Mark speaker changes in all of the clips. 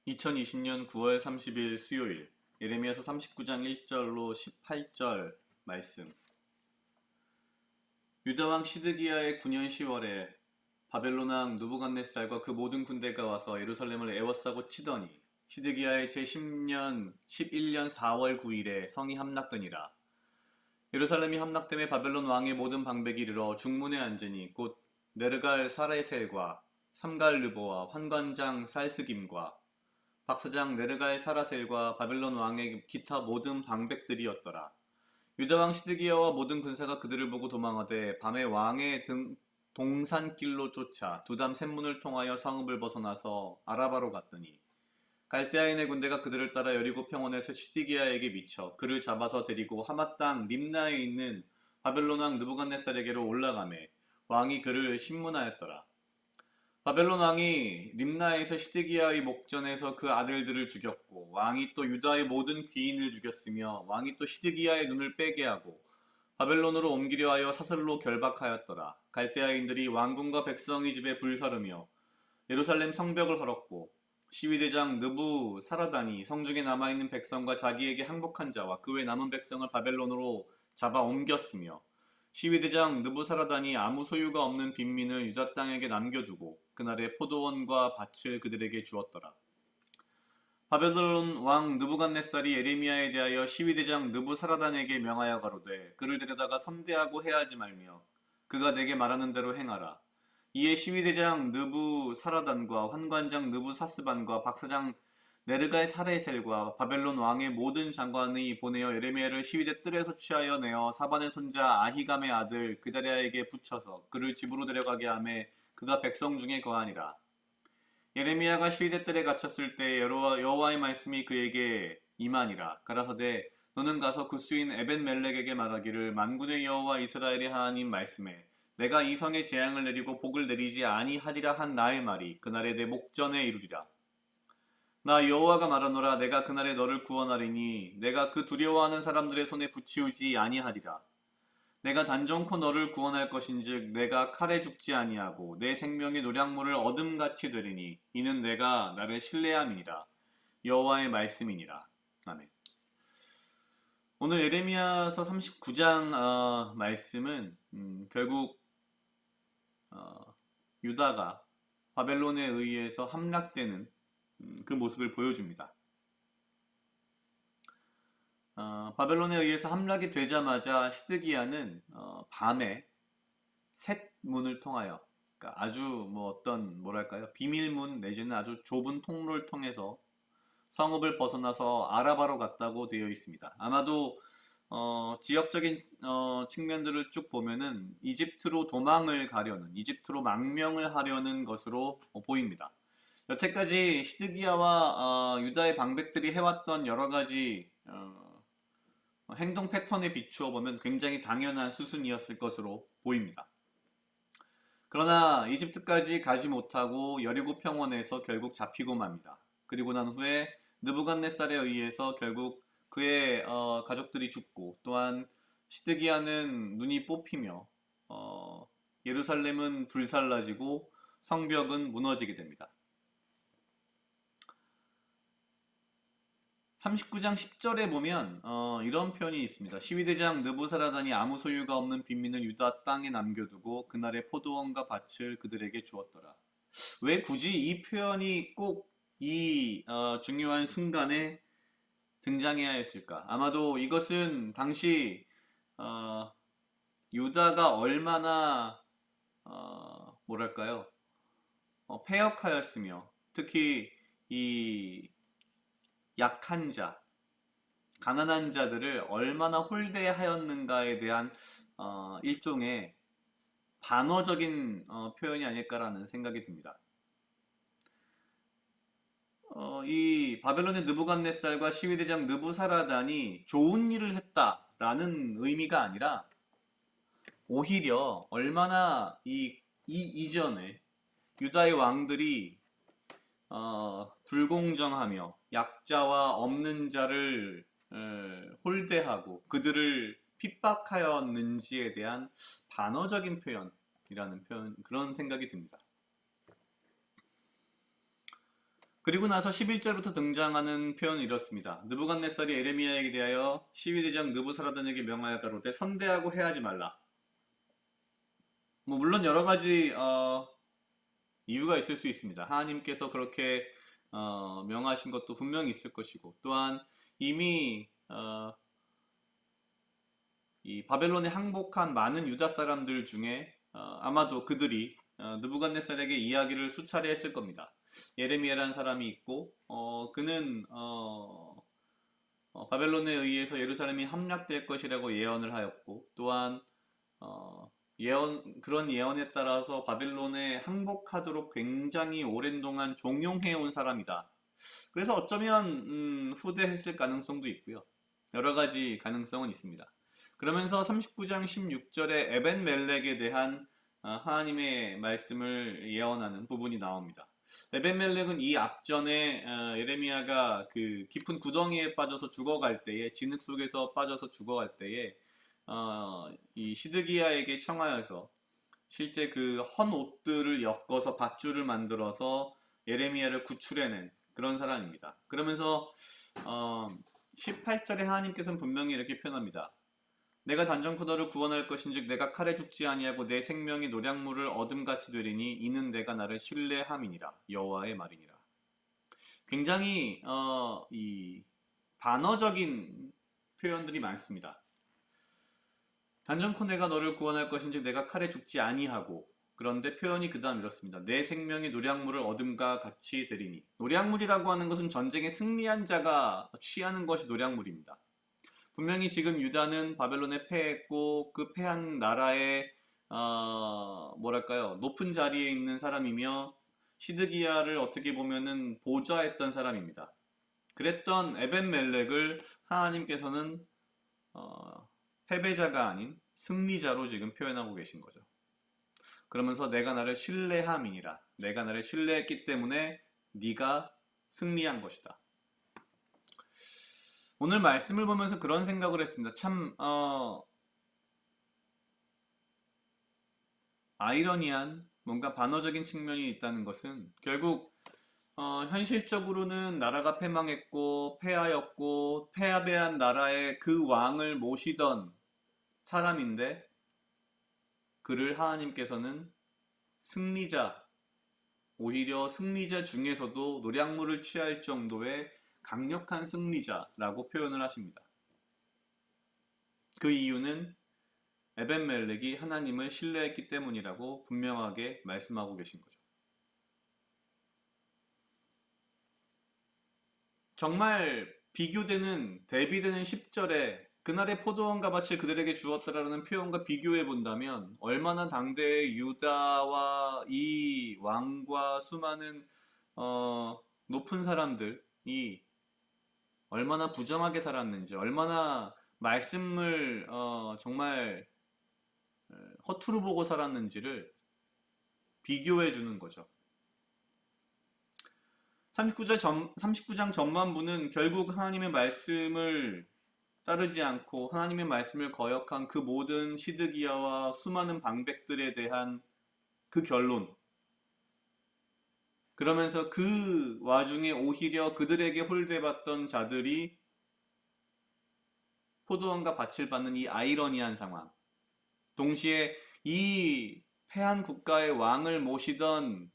Speaker 1: 2020년 9월 30일 수요일 예레미야서 39장 1절로 18절 말씀. 유다왕 시드기야의 9년 10월에 바벨론 왕 느부갓네살과 그 모든 군대가 와서 예루살렘을 에워싸고 치더니 시드기야의 제10년 11년 4월 9일에 성이 함락되니라. 예루살렘이 함락됨에 바벨론 왕의 모든 방백이 이르러 중문에 앉으니 곧 네르갈 사레셀과 삼갈 르보와 환관장 살스김과 박사장 네르갈 사라셀과 바벨론 왕의 기타 모든 방백들이었더라. 유다왕 시드기야와 모든 군사가 그들을 보고 도망하되 밤에 왕의 동산길로 쫓아 두담 샘문을 통하여 성읍을 벗어나서 아라바로 갔더니 갈대아인의 군대가 그들을 따라 여리고 평원에서 시드기야에게 미쳐 그를 잡아서 데리고 하맛 땅 림나에 있는 바벨론 왕 느부갓네살에게로 올라가매 왕이 그를 신문하였더라. 바벨론 왕이 림나에서 시드기야의 목전에서 그 아들들을 죽였고 왕이 또 유다의 모든 귀인을 죽였으며 왕이 또 시드기야의 눈을 빼게 하고 바벨론으로 옮기려 하여 사슬로 결박하였더라. 갈대아인들이 왕궁과 백성의 집에 불사르며 예루살렘 성벽을 헐었고 시위대장 느부사라단이 성중에 남아있는 백성과 자기에게 항복한 자와 그 외 남은 백성을 바벨론으로 잡아 옮겼으며 시위대장 느부사라단이 아무 소유가 없는 빈민을 유다 땅에게 남겨두고 그날의 포도원과 밭을 그들에게 주었더라. 바벨론 왕 느부갓네살이 예레미야에 대하여 시위대장 느부사라단에게 명하여 가로되 그를 데려다가 선대하고 해하지 말며 그가 내게 말하는 대로 행하라. 이에 시위대장 느부사라단과 환관장 느부사스반과 박사장 네르갈 사레셀과 바벨론 왕의 모든 장관이 보내어 예레미야를 시위대 뜰에서 취하여 내어 사반의 손자 아히감의 아들 그다랴에게 붙여서 그를 집으로 데려가게 하매 그가 백성 중에 거하니라. 예레미야가 시위대 뜰에 갇혔을 때 여호와의 말씀이 그에게 임하니라. 가라사대 너는 가서 구스인 에벤멜렉에게 말하기를 만군의 여호와 이스라엘의 하나님 말씀에 내가 이 성에 재앙을 내리고 복을 내리지 아니하리라 한 나의 말이 그날에 내 목전에 이루리라. 나 여호와가 말하노라. 내가 그날에 너를 구원하리니 내가 그 두려워하는 사람들의 손에 붙이우지 아니하리라. 내가 단정코 너를 구원할 것인즉 내가 칼에 죽지 아니하고 내 생명의 노량물을 어둠같이 되리니 이는 내가 나를 신뢰함이니라. 여호와의 말씀이니라. 아멘. 오늘 예레미야서 39장 말씀은 결국 유다가 바벨론에 의해서 함락되는 그 모습을 보여줍니다. 바벨론에 의해서 함락이 되자마자 시드기야는 밤에 셋 문을 통하여, 그러니까 아주 뭐랄까요, 비밀문 내지는 아주 좁은 통로를 통해서 성읍을 벗어나서 아라바로 갔다고 되어 있습니다. 아마도 지역적인 측면들을 쭉 보면은 이집트로 도망을 가려는, 이집트로 망명을 하려는 것으로 보입니다. 여태까지 시드기야와 유다의 방백들이 해왔던 여러 가지 행동 패턴에 비추어 보면 굉장히 당연한 수순이었을 것으로 보입니다. 그러나 이집트까지 가지 못하고 여리고 평원에서 결국 잡히고 맙니다. 그리고 난 후에 느부갓네살에 의해서 결국 그의 가족들이 죽고 또한 시드기야는 눈이 뽑히며 예루살렘은 불살라지고 성벽은 무너지게 됩니다. 39장 10절에 보면 이런 표현이 있습니다. 시위대장 느부사라단이 아무 소유가 없는 빈민을 유다 땅에 남겨두고 그날의 포도원과 밭을 그들에게 주었더라. 왜 굳이 이 표현이 꼭 이 중요한 순간에 등장해야 했을까? 아마도 이것은 당시 유다가 얼마나 뭐랄까요? 패역하였으며 특히 이 약한 자, 가난한 자들을 얼마나 홀대하였는가에 대한 일종의 반어적인 표현이 아닐까라는 생각이 듭니다. 이 바벨론의 느부갓네살과 시위대장 느부사라단이 좋은 일을 했다라는 의미가 아니라 오히려 얼마나 이 이전에 유다의 왕들이 불공정하며 약자와 없는 자를 홀대하고 그들을 핍박하였는지에 대한 반어적인 표현이라는 그런 생각이 듭니다. 그리고 나서 11절부터 등장하는 표현은 이렇습니다. 느부갓네살이 에레미야에게 대하여 시위대장 느부사라단에게 명하여 가로되 선대하고 해하지 말라. 물론 여러 가지 이유가 있을 수 있습니다. 하나님께서 그렇게 명하신 것도 분명히 있을 것이고, 또한 이미 이 바벨론에 항복한 많은 유다 사람들 중에 아마도 그들이 느부갓네살에게 이야기를 수차례 했을 겁니다. 예레미야라는 사람이 있고 그는 바벨론에 의해서 예루살렘이 함락될 것이라고 예언을 하였고, 또한 그런 예언에 따라서 바벨론에 항복하도록 굉장히 오랜 동안 종용해온 사람이다. 그래서 어쩌면 후대했을 가능성도 있고요. 여러 가지 가능성은 있습니다. 그러면서 39장 16절에 에벤멜렉에 대한 하나님의 말씀을 예언하는 부분이 나옵니다. 에벤멜렉은 이 앞전에 예레미야가 그 깊은 구덩이에 빠져서 죽어갈 때에, 진흙 속에서 빠져서 죽어갈 때에 이 시드기야에게 청하여서 실제 그 헌 옷들을 엮어서 밧줄을 만들어서 예레미야를 구출해낸 그런 사람입니다. 그러면서 18절에 하나님께서는 분명히 이렇게 표현합니다. 내가 단전코 너를 구원할 것인즉 내가 칼에 죽지 아니하고 내 생명이 노량물을 얻음같이 되리니 이는 내가 나를 신뢰함이니라. 여호와의 말이니라. 굉장히 이 반어적인 표현들이 많습니다. 단전코 내가 너를 구원할 것인즉 내가 칼에 죽지 아니하고, 그런데 표현이 그 다음 이렇습니다. 내 생명이 노량물을 얻음과 같이 되리니. 노량물이라고 하는 것은 전쟁에 승리한 자가 취하는 것이 노량물입니다. 분명히 지금 유다는 바벨론에 패했고 그 패한 나라의 높은 자리에 있는 사람이며 시드기야를 어떻게 보면은 보좌했던 사람입니다. 그랬던 에벤멜렉을 하나님께서는 패배자가 아닌 승리자로 지금 표현하고 계신 거죠. 그러면서 내가 나를 신뢰함이니라. 내가 나를 신뢰했기 때문에 네가 승리한 것이다. 오늘 말씀을 보면서 그런 생각을 했습니다. 참 아이러니한 뭔가 반어적인 측면이 있다는 것은, 결국 현실적으로는 나라가 패망했고 패하였고 패배한 나라의 그 왕을 모시던 사람인데, 그를 하나님께서는 승리자, 오히려 승리자 중에서도 노량물을 취할 정도의 강력한 승리자라고 표현을 하십니다. 그 이유는 에벤멜렉이 하나님을 신뢰했기 때문이라고 분명하게 말씀하고 계신 거죠. 정말 비교되는, 대비되는 10절에 그날의 포도원과 밭을 그들에게 주었다라는 표현과 비교해 본다면 얼마나 당대의 유다와 이 왕과 수많은 높은 사람들이 얼마나 부정하게 살았는지, 얼마나 말씀을 정말 허투루 보고 살았는지를 비교해 주는 거죠. 39장 전반부는 결국 하나님의 말씀을 따르지 않고 하나님의 말씀을 거역한 그 모든 시드기야와 수많은 방백들에 대한 그 결론, 그러면서 그 와중에 오히려 그들에게 홀대받던 자들이 포도원과 밭을 받는 이 아이러니한 상황, 동시에 이 패한 국가의 왕을 모시던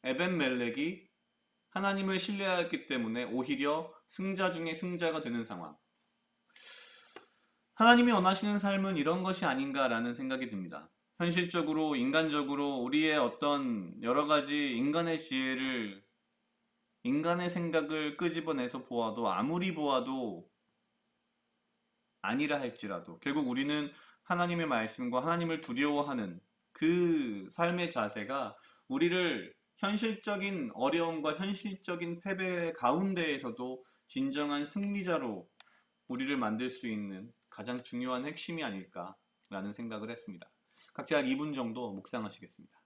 Speaker 1: 에벤멜렉이 하나님을 신뢰하였기 때문에 오히려 승자 중에 승자가 되는 상황. 하나님이 원하시는 삶은 이런 것이 아닌가라는 생각이 듭니다. 현실적으로, 인간적으로 우리의 어떤 여러 가지 인간의 지혜를, 인간의 생각을 끄집어내서 보아도, 아무리 보아도 아니라 할지라도 결국 우리는 하나님의 말씀과 하나님을 두려워하는 그 삶의 자세가 우리를 현실적인 어려움과 현실적인 패배 가운데에서도 진정한 승리자로 우리를 만들 수 있는 가장 중요한 핵심이 아닐까라는 생각을 했습니다. 각자 약 2분 정도 묵상하시겠습니다.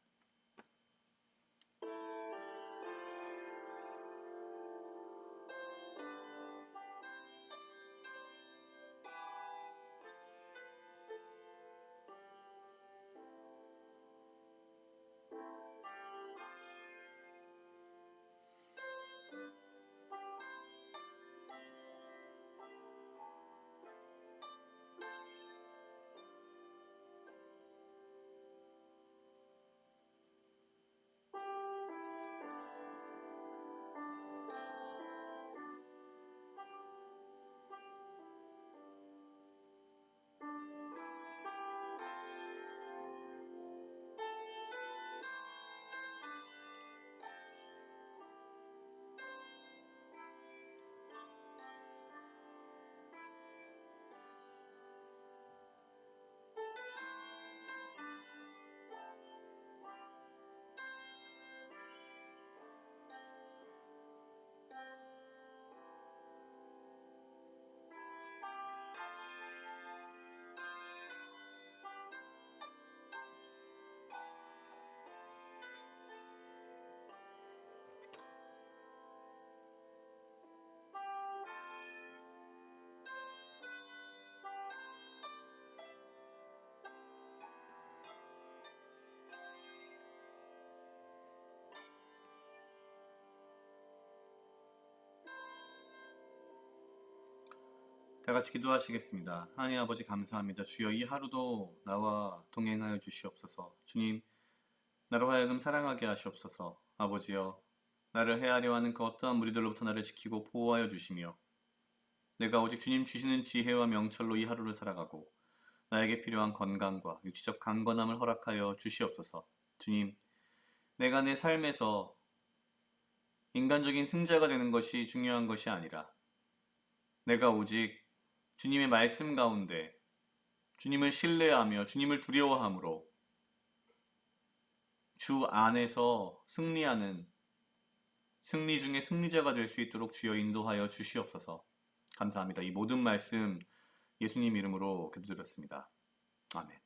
Speaker 1: 다 같이 기도하시겠습니다. 하나님 아버지 감사합니다. 주여 이 하루도 나와 동행하여 주시옵소서. 주님, 나로 하여금 사랑하게 하시옵소서. 아버지여, 나를 해하려 하는 그 어떠한 무리들로부터 나를 지키고 보호하여 주시며 내가 오직 주님 주시는 지혜와 명철로 이 하루를 살아가고 나에게 필요한 건강과 육체적 강건함을 허락하여 주시옵소서. 주님, 내가 내 삶에서 인간적인 승자가 되는 것이 중요한 것이 아니라 내가 오직 주님의 말씀 가운데 주님을 신뢰하며 주님을 두려워함으로 주 안에서 승리하는 승리 중에 승리자가 될 수 있도록 주여 인도하여 주시옵소서. 감사합니다. 이 모든 말씀 예수님 이름으로 기도드렸습니다. 아멘.